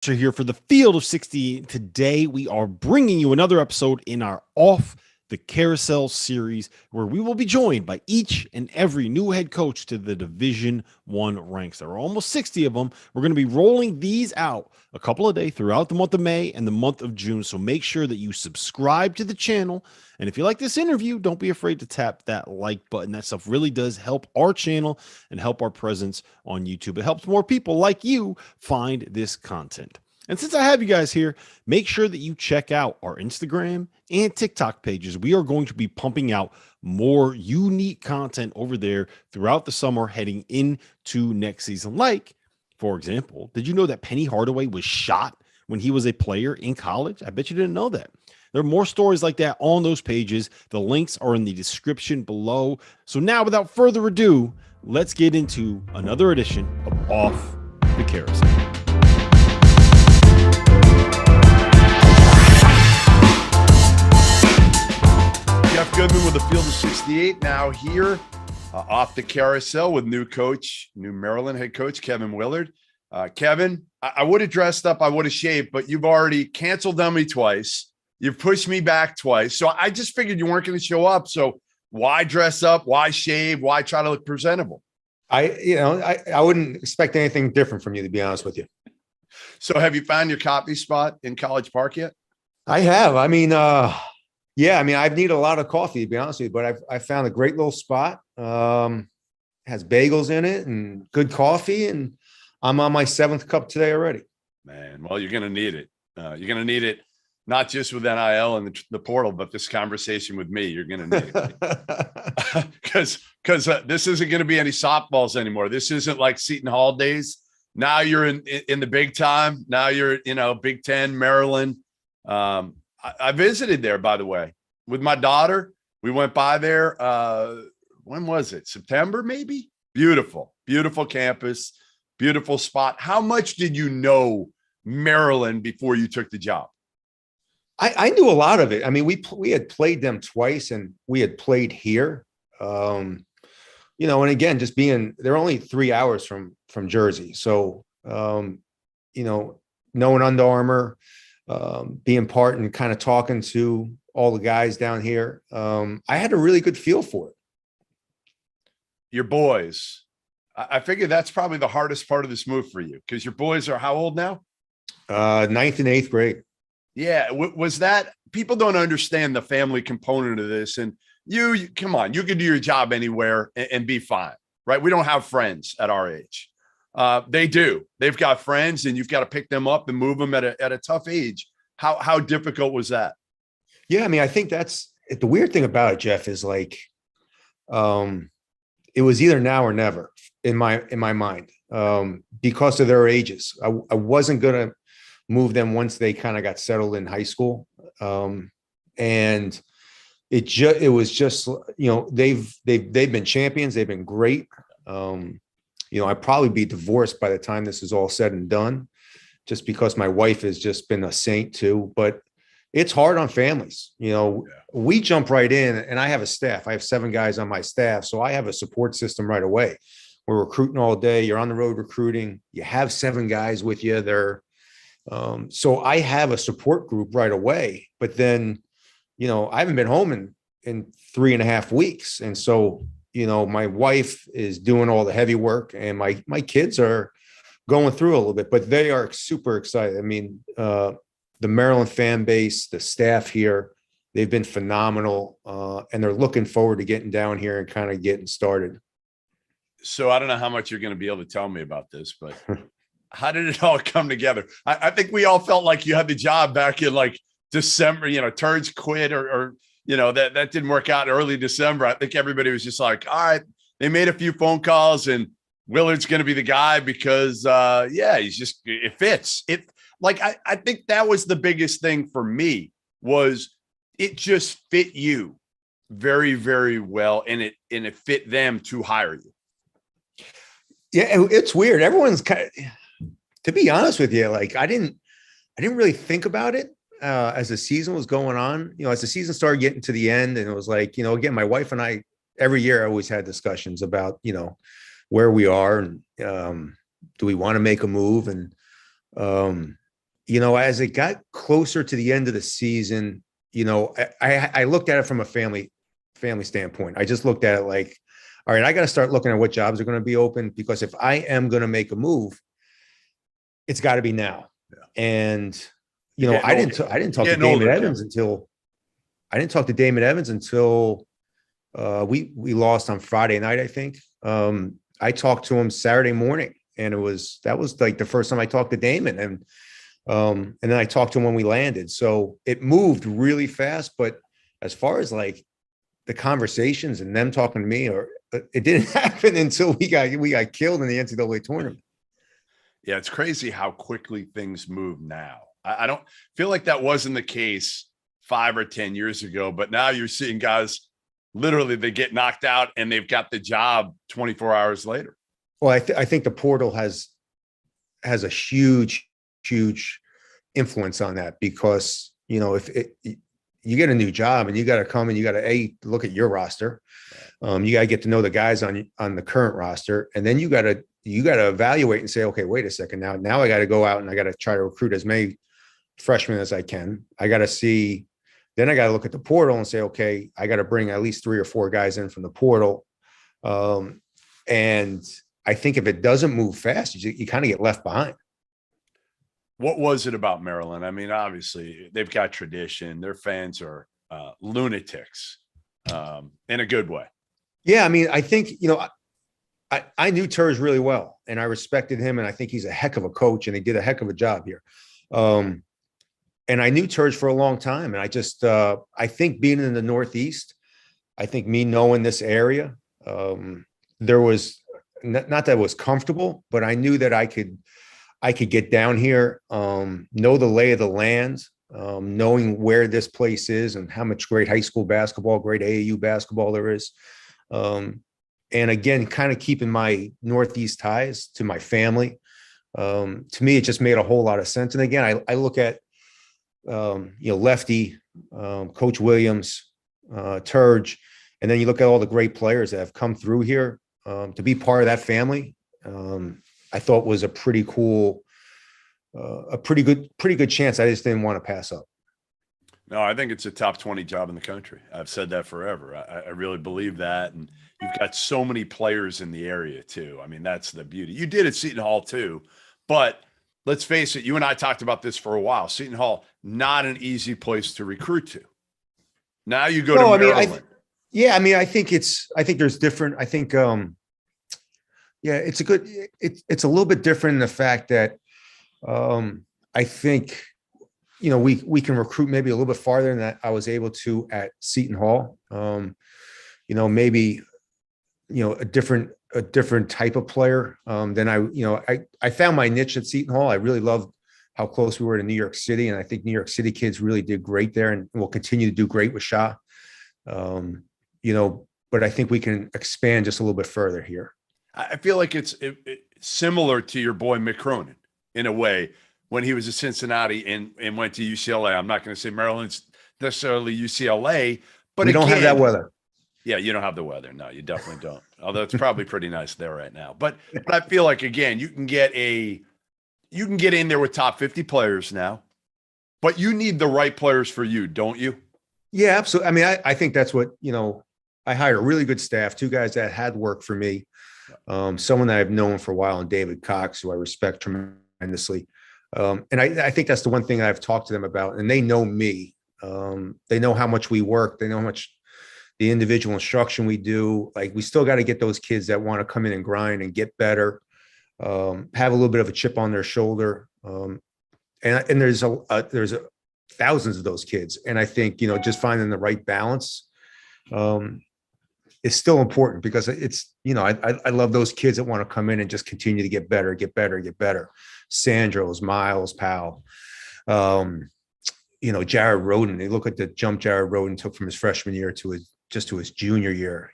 Here for the Field of 60. Today, we are bringing you another episode in our Off the Carousel series, where we will be joined by each and every new head coach to the Division I ranks. There are almost 60 of them. We're going to be rolling these out a couple of days throughout the month of May and the month of June. So make sure that you subscribe to the channel. And if you like this interview, don't be afraid to tap that like button. That stuff really does help our channel and help our presence on YouTube. It helps more people like you find this content. And since I have you guys here, make sure that you check out our Instagram and TikTok pages. We are going to be pumping out more unique content over there throughout the summer heading into next season. Like, for example, did you know that Penny Hardaway was shot when he was a player in college? I bet you didn't know that. There are more stories like that on those pages. The links are in the description below. So now, without further ado, let's get into another edition of Off the Carousel. Jeff Goodman with the Field of 68 now here off the carousel with new Maryland head coach, Kevin Willard. Kevin, I would have dressed up, I would have shaved, but you've already canceled on me twice. You've pushed me back twice. So I just figured you weren't going to show up. So why dress up? Why shave? Why try to look presentable? I wouldn't expect anything different from you, to be honest with you. So have you found your coffee spot in College Park yet? I have. I need a lot of coffee, to be honest with you, but I found a great little spot. Has bagels in it and good coffee, and I'm on my 7th cup today already. Man, well, you're going to need it. You're going to need it, not just with NIL and the portal, but this conversation with me. You're going to need it. Because this isn't going to be any softballs anymore. This isn't like Seton Hall days. Now you're in the big time. Now you're, Big Ten, Maryland. I visited there, by the way, with my daughter. We went by there. When was it? September, maybe? Beautiful, beautiful campus, beautiful spot. How much did you know Maryland before you took the job? I knew a lot of it. I mean, we had played them twice, and we had played here. And again, just they're only 3 hours from Jersey. So, knowing Under Armour, being part and kind of talking to all the guys down here, I had a really good feel for it. Your boys, I figure that's probably the hardest part of this move for you, because your boys are how old now? 9th and 8th grade. Yeah. Was that, people don't understand the family component of this, and you come on, you can do your job anywhere and be fine, right? We don't have friends at our age. They do. They've got friends, and you've got to pick them up and move them at a tough age. How difficult was that? Yeah, I mean, I think that's the weird thing about it, Jeff, is like, it was either now or never in my mind, because of their ages. I wasn't gonna move them once they kind of got settled in high school, and it was just they've been champions. They've been great. I'd probably be divorced by the time this is all said and done, just because my wife has just been a saint too. But it's hard on families. We jump right in, and I have a staff. I have 7 guys on my staff. So I have a support system right away. We're recruiting all day. You're on the road recruiting. You have 7 guys with you there. So I have a support group right away. But then, I haven't been home in 3.5 weeks. And so, my wife is doing all the heavy work, and my kids are going through a little bit, but they are super excited. I mean, the Maryland fan base, the staff here, they've been phenomenal, and they're looking forward to getting down here and kind of getting started. So I don't know how much you're going to be able to tell me about this, but how did it all come together? I think we all felt like you had the job back in like December, Turds quit or that didn't work out early December. I think everybody was just like, all right, they made a few phone calls, and Willard's going to be the guy because, it fits. I think that was the biggest thing for me, was it just fit you very, very well, and it fit them to hire you. Yeah, it's weird. Everyone's to be honest with you, like I didn't really think about it as the season was going on. As the season started getting to the end, and it was like, again, my wife and I, every year I always had discussions about, where we are and do we want to make a move? And as it got closer to the end of the season, I looked at it from a family standpoint. I just looked at it like, all right, I got to start looking at what jobs are going to be open, because if I am going to make a move, it's got to be now. Yeah. And, I didn't talk to Damon Evans until we lost on Friday night, I think. I talked to him Saturday morning, and that was like the first time I talked to Damon. And then I talked to him when we landed. So it moved really fast. But as far as like the conversations and them talking to me, it didn't happen until we got killed in the NCAA tournament. Yeah, it's crazy how quickly things move now. I don't feel like that wasn't the case 5 or 10 years ago, but now you're seeing guys literally they get knocked out and they've got the job 24 hours later. Well, I think the portal has a huge influence on that, because, if you get a new job and you got to come and you got to look at your roster. You got to get to know the guys on the current roster. And then you got to evaluate and say, okay, wait a second. Now I got to go out and I got to try to recruit as many freshmen as I can. I got to see, then I got to look at the portal and say, okay, I got to bring at least 3 or 4 guys in from the portal. And I think if it doesn't move fast, you kind of get left behind. What was it about Maryland? I mean, obviously they've got tradition. Their fans are lunatics in a good way. Yeah. I mean, I think, I knew Turge really well, and I respected him, and I think he's a heck of a coach, and he did a heck of a job here. And I knew Turge for a long time. And I just, I think being in the Northeast, I think me knowing this area, there was not that it was comfortable, but I knew that I could get down here, know the lay of the land, knowing where this place is and how much great high school basketball, great AAU basketball there is. And again, kind of keeping my Northeast ties to my family. To me, it just made a whole lot of sense. And again, I look at, Lefty, Coach Williams, Turge, and then you look at all the great players that have come through here, to be part of that family. I thought was a pretty cool, pretty good chance. I just didn't want to pass up. No, I think it's a top 20 job in the country. I've said that forever. I really believe that. And you've got so many players in the area too. I mean, that's the beauty. You did at Seton Hall too, but let's face it, you and I talked about this for a while. Seton Hall, not an easy place to recruit to. Now you go to Maryland. I think there's different. I think, it's a little bit different in the fact that I think, we can recruit maybe a little bit farther than that I was able to at Seton Hall. Maybe, a different type of player than I found my niche at Seton Hall. I really loved how close we were to New York City. And I think New York City kids really did great there and will continue to do great with Shah. But I think we can expand just a little bit further here. I feel like it's similar to your boy Mick Cronin in a way when he was at Cincinnati and went to UCLA. I'm not going to say Maryland's necessarily UCLA, but we don't have that weather. Yeah, you don't have the weather. No, you definitely don't. Although it's probably pretty nice there right now. But I feel like, again, you can get in there with top 50 players now, but you need the right players for you, don't you? Yeah, absolutely. I mean, I think that's what, I hired a really good staff, 2 guys that had worked for me. Someone that I've known for a while, and David Cox, who I respect tremendously. And I think that's the one thing I've talked to them about, and they know me. They know how much we work. They know how much the individual instruction we do. Like, we still got to get those kids that want to come in and grind and get better, have a little bit of a chip on their shoulder. And there's thousands of those kids. And I think, just finding the right balance is still important, because it's, I love those kids that want to come in and just continue to get better. Sandro's, Miles, Powell, Jared Roden. They look at the jump Jared Roden took from his freshman year to his junior year.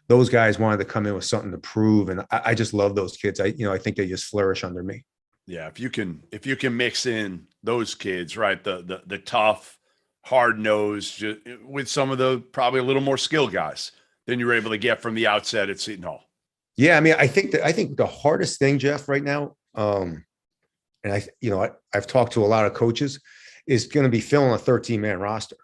Those guys wanted to come in with something to prove. And I just love those kids. I think they just flourish under me. Yeah. If you can mix in those kids, right. The tough, hard nosed with some of the probably a little more skilled guys than you were able to get from the outset at Seton Hall. Yeah. I mean, I think the hardest thing, Jeff, right now, I've talked to a lot of coaches, is going to be filling a 13-man roster.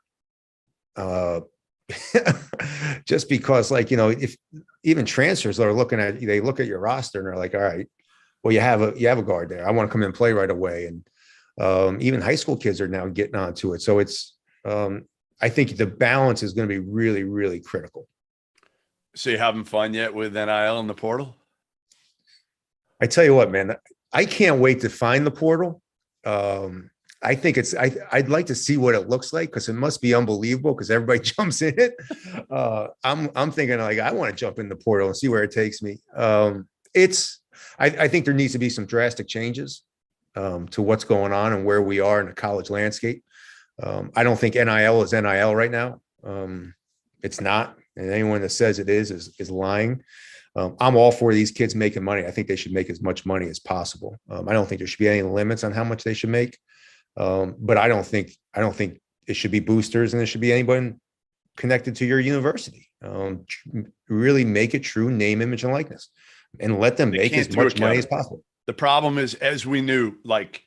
Just because, like, if even transfers are looking at, they look at your roster and they're like, all right, well, you have a guard there. I want to come in and play right away. And even high school kids are now getting onto it. So it's, I think the balance is going to be really, really critical. So you having fun yet with NIL in the portal? I tell you what, man, I can't wait to find the portal. I think I'd like to see what it looks like, because it must be unbelievable because everybody jumps in it. I'm thinking, like, I want to jump in the portal and see where it takes me. I think there needs to be some drastic changes to what's going on and where we are in the college landscape. I don't think NIL is NIL right now. It's not, and anyone that says it is lying. I'm all for these kids making money. I think they should make as much money as possible. I don't think there should be any limits on how much they should make. But I don't think it should be boosters, and it should be anybody connected to your university. Really make it true name, image, and likeness, and let them make as much money as possible. The problem is, as we knew, like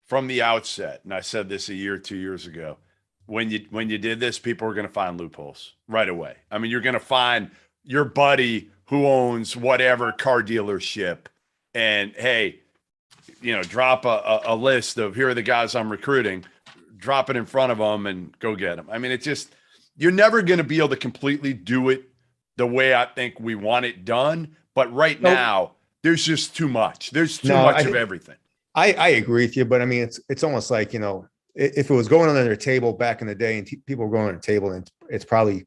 from the outset, and I said this a year, 2 years ago, when you did this, people were going to find loopholes right away. I mean, you're going to find your buddy who owns whatever car dealership, and hey, drop a list of, here are the guys I'm recruiting, drop it in front of them and go get them. I mean, it's just, you're never going to be able to completely do it the way I think we want it done. But right now, there's just too much. There's too much of everything. I agree with you, but I mean, it's almost like, if it was going on their table back in the day and people were going on a table, and it's probably,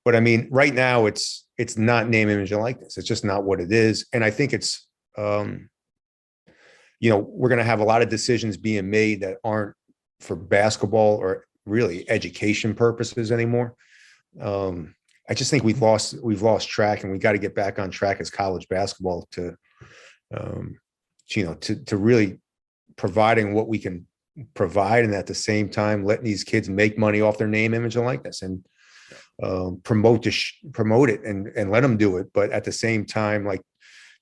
but I mean, right now it's not name, image, and likeness. It's just not what it is. And I think it's, we're going to have a lot of decisions being made that aren't for basketball or really education purposes anymore. I just think we've lost track, and we got to get back on track as college basketball to really providing what we can provide, and at the same time letting these kids make money off their name, image, and likeness, and promote it and let them do it. But at the same time, like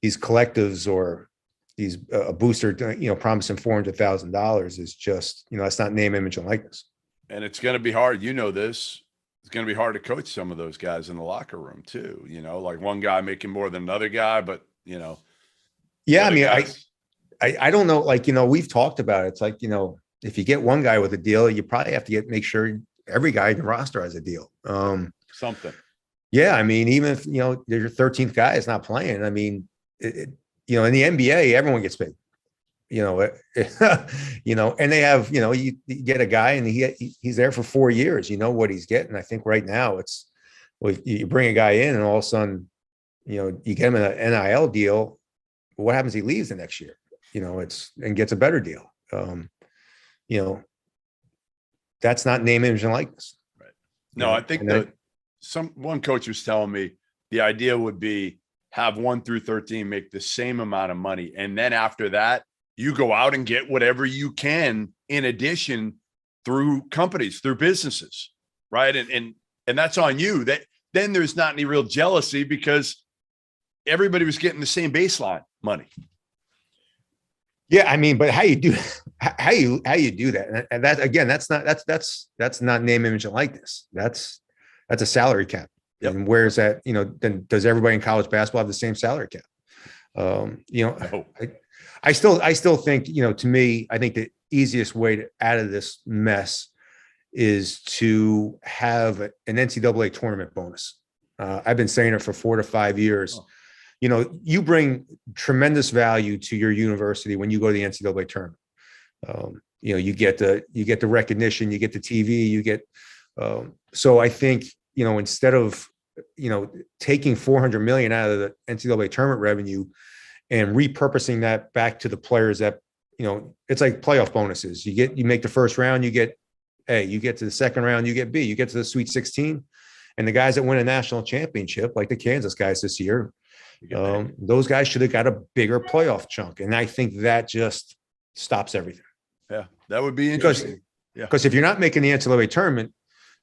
these collectives or these a booster, promising $400,000 is just, that's not name, image, and likeness. And it's going to be hard. This. It's going to be hard to coach some of those guys in the locker room too. Like one guy making more than another guy, but yeah, I mean, I don't know. Like, we've talked about it. It's like, if you get one guy with a deal, you probably have to make sure every guy in the roster has a deal. Something. Yeah. I mean, even if, your 13th guy is not playing, I mean, in the NBA, everyone gets paid, and they have, you get a guy and he's there for 4 years, what he's getting. I think right now you bring a guy in and all of a sudden, you get him an NIL deal. What happens? He leaves the next year, and gets a better deal. That's not name, image, and likeness. Right. No, I think one coach was telling me the idea would be have 1 through 13 make the same amount of money. And then after that, you go out and get whatever you can in addition through companies, through businesses. Right. And that's on you. Then there's not any real jealousy because everybody was getting the same baseline money. Yeah, I mean, but how you do that, and that again, that's not name, image, and likeness. That's a salary cap. Yep. And where's that? Then does everybody in college basketball have the same salary cap? No. I still think, to me, I think the easiest way out of this mess is to have an NCAA tournament bonus. I've been saying it for 4 to 5 years. Oh. You bring tremendous value to your university when you go to the NCAA tournament. You get the recognition, you get the TV, you get. So I think, instead of, taking $400 million out of the NCAA tournament revenue and repurposing that back to the players that, it's like playoff bonuses. You make the first round, you get A. You get to the second round, you get B. You get to the Sweet 16, and the guys that win a national championship, like the Kansas guys this year. Those guys should have got a bigger playoff chunk. And I think that just stops everything. Yeah, that would be interesting. Because if you're not making the NCAA tournament,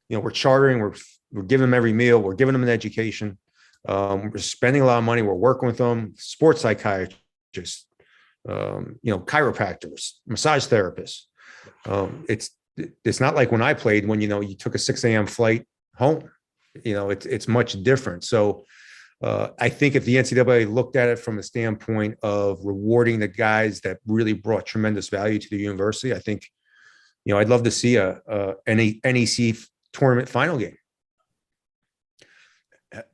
we're chartering, we're giving them every meal, we're giving them an education. We're spending a lot of money. We're working with them, sports psychiatrists, chiropractors, massage therapists. It's not like when I played, when, you took a 6 a.m. flight home, it's much different. So I think if the NCAA looked at it from the standpoint of rewarding the guys that really brought tremendous value to the university, I think, I'd love to see a NEC tournament final game.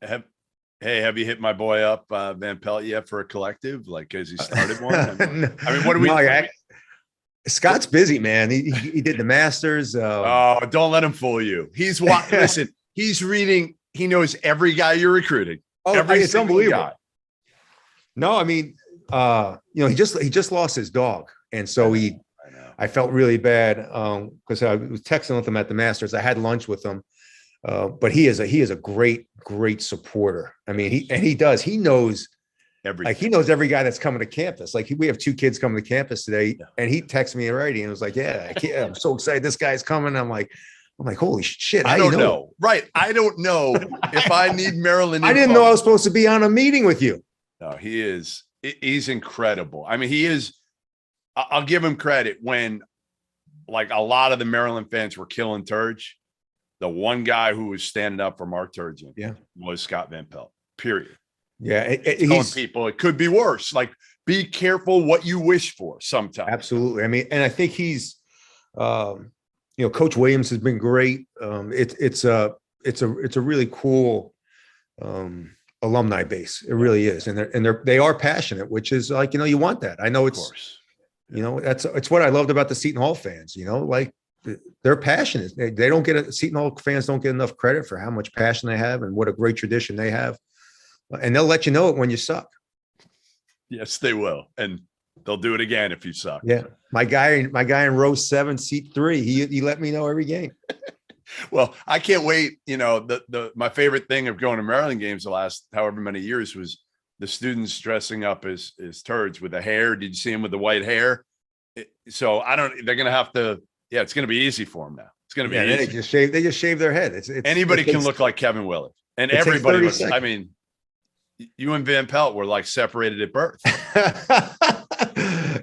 Have you hit my boy up, Van Pelt, yet for a collective? Like, has he started one? I mean, what do we? Scott's busy, man. He did the Masters. Oh, don't let him fool you. Listen, he's reading. He knows every guy you're recruiting. Oh, it's unbelievable. Guy. No, I mean, he just lost his dog, and so I felt really bad because I was texting with him at the Masters. I had lunch with him, but he is a great supporter. I mean, he knows he knows every guy that's coming to campus. Like, we have 2 kids coming to campus today, and he texted me already and was like, "Yeah, I'm so excited this guy's coming." I'm like, holy shit! I don't know. Right? I don't know if I need Maryland. I didn't know I was supposed to be on a meeting with you. No, he's incredible. I mean, he is. I'll give him credit when, like, a lot of the Maryland fans were killing Turge. The one guy who was standing up for Mark Turgeon was Scott Van Pelt, period. Yeah. Telling people it could be worse. Like, be careful what you wish for sometimes. Absolutely. I mean, and I think he's, Coach Williams has been great. It's a really cool alumni base. It really is. And they are passionate, which is like, you want that. I know it's what I loved about the Seton Hall fans, like, they're passionate. They don't get Seton Hall fans don't get enough credit for how much passion they have and what a great tradition they have. And they'll let you know it when you suck. Yes, they will. And they'll do it again if you suck. Yeah. My guy in row 7, seat 3, he let me know every game. Well, I can't wait. My favorite thing of going to Maryland games the last however many years was the students dressing up as turds with the hair. Did you see him with the white hair? So they're going to have to, it's going to be easy for them now. It's going to be easy. They just shave their head. Anybody can look like Kevin Willard, and everybody looks. I mean, you and Van Pelt were like separated at birth.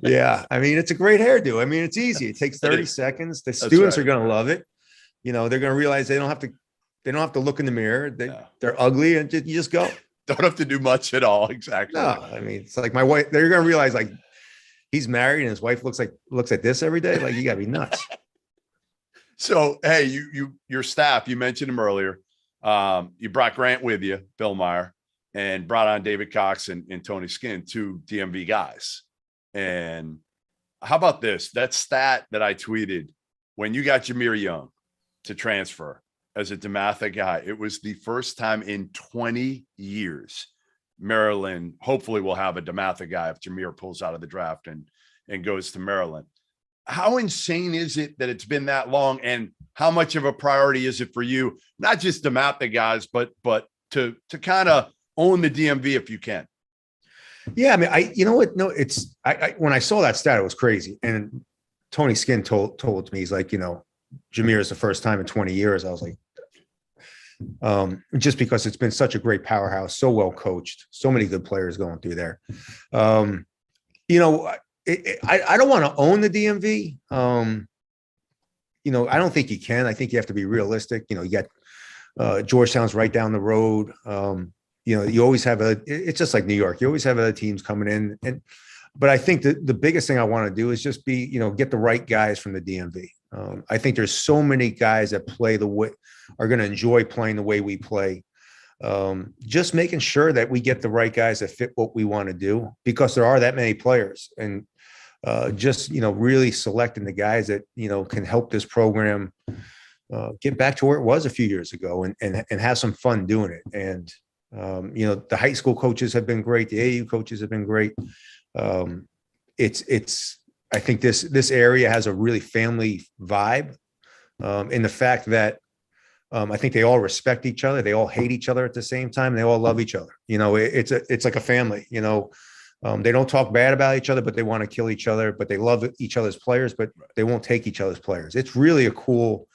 Yeah. I mean, it's a great hairdo. I mean, it's easy. It takes 30 seconds. The students are going to love it. They're going to realize they don't have to look in the mirror. They're ugly, and you just go. Don't have to do much at all. Exactly. No, I mean, it's like my wife, they're going to realize, like, he's married and his wife looks like this every day. Like, you gotta be nuts. So, hey, your staff, you mentioned him earlier. You brought Grant with you, Bill Meyer, and brought on David Cox and Tony Skinn, 2 DMV guys. And how about this? That stat that I tweeted when you got Jameer Young to transfer as a DeMatha guy, it was the first time in 20 years Maryland hopefully will have a DeMatha guy if Jameer pulls out of the draft and goes to Maryland. How insane is it that it's been that long, and how much of a priority is it for you, not just DeMatha guys, but to kind of own the DMV if you can? Yeah, I mean, you know what? No, I when I saw that stat, it was crazy. And Tony Skinn told me, he's like, Jameer is the first time in 20 years. I was like, just because it's been such a great powerhouse, so well coached, so many good players going through there. I don't want to own the DMV. I don't think you can. I think you have to be realistic. You got Georgetown's right down the road. You always have it's just like New York. You always have other teams coming in. But I think the biggest thing I want to do is just get the right guys from the DMV. I think there's so many guys that play are going to enjoy playing the way we play. Just making sure that we get the right guys that fit what we want to do, because there are that many players, and really selecting the guys that, can help this program get back to where it was a few years ago and have some fun doing it. And, the high school coaches have been great. The AU coaches have been great. I think this area has a really family vibe, in the fact that I think they all respect each other. They all hate each other at the same time. They all love each other. It's like a family. They don't talk bad about each other, but they want to kill each other. But they love each other's players, but they won't take each other's players. It's really a cool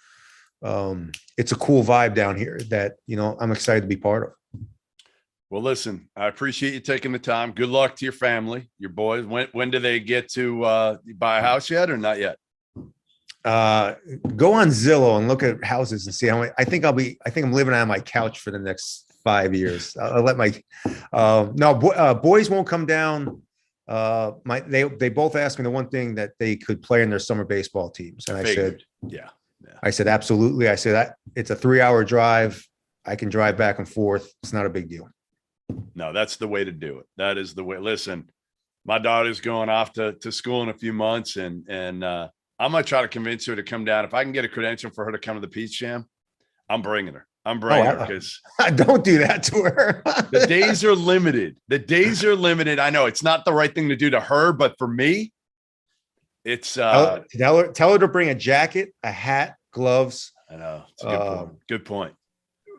vibe down here that I'm excited to be part of. Well, listen, I appreciate you taking the time. Good luck to your family, your boys. When do they get to buy a house yet or not yet? Go on Zillow and look at houses and see how many. I think I'm living on my couch for the next 5 years. I'll let my boys won't come down. They both asked me the one thing that they could play in their summer baseball teams, and I said, yeah. I said absolutely. I said it's a 3-hour drive. I can drive back and forth. It's not a big deal. No, that's the way to do it. That is the way. Listen, my daughter's going off to school in a few months, and I'm gonna try to convince her to come down. If I can get a credential for her to come to the Peach Jam, I'm bringing her. Her because don't do that to her. The days are limited. I know it's not the right thing to do to her, but for me, it's tell her to bring a jacket, a hat, gloves. I know it's a good point.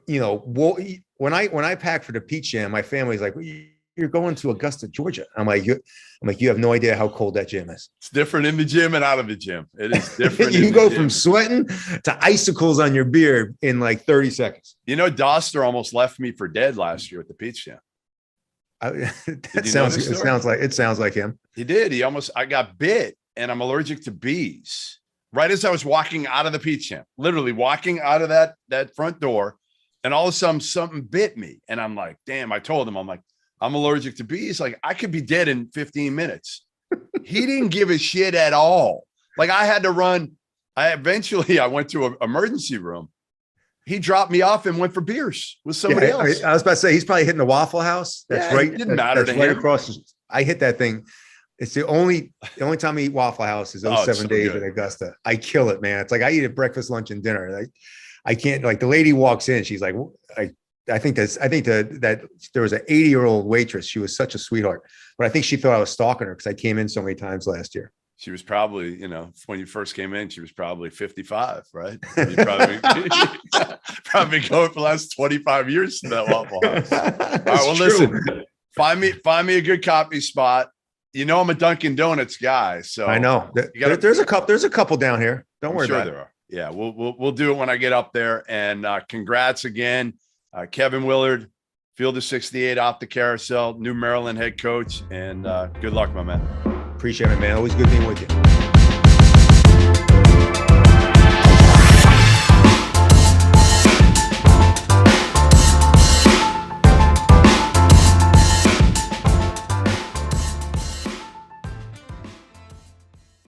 Good point. When I pack for the Peach Jam, my family's like, "You're going to Augusta, Georgia." I'm like, you have no idea how cold that gym is. It's different in the gym and out of the gym. It is different. You can go from sweating to icicles on your beard in like 30 seconds. Doster almost left me for dead last year at the Peach Jam. It sounds like him. He did. I got bit, and I'm allergic to bees. Right as I was walking out of the Peach Jam, literally walking out of that front door, and all of a sudden something bit me. And I'm like, damn, I told him, I'm like, I'm allergic to bees. Like, I could be dead in 15 minutes. He didn't give a shit at all. Like, I had to run. I went to an emergency room. He dropped me off and went for beers with somebody else. I was about to say, he's probably hitting the Waffle House. That's right. It didn't matter to right him. Across. I hit that thing. It's the only time I eat Waffle House is those 7 days in Augusta. I kill it, man. It's like I eat it breakfast, lunch, and dinner. Like, I can't, like, the lady walks in, she's like, I think that there was an 80-year-old waitress. She was such a sweetheart, but I think she thought I was stalking her because I came in so many times last year. She was probably, when you first came in, she was probably 55, right? You probably going for the last 25 years to that Waffle House. All right, well, listen, find me a good coffee spot. I'm a Dunkin' Donuts guy, so I know there's a couple down here. Don't worry about it. There are. Yeah, we'll do it when I get up there. And congrats again, Kevin Willard, Field of 68, Off the Carousel, new Maryland head coach, and good luck, my man. Appreciate it, man. Always good being with you.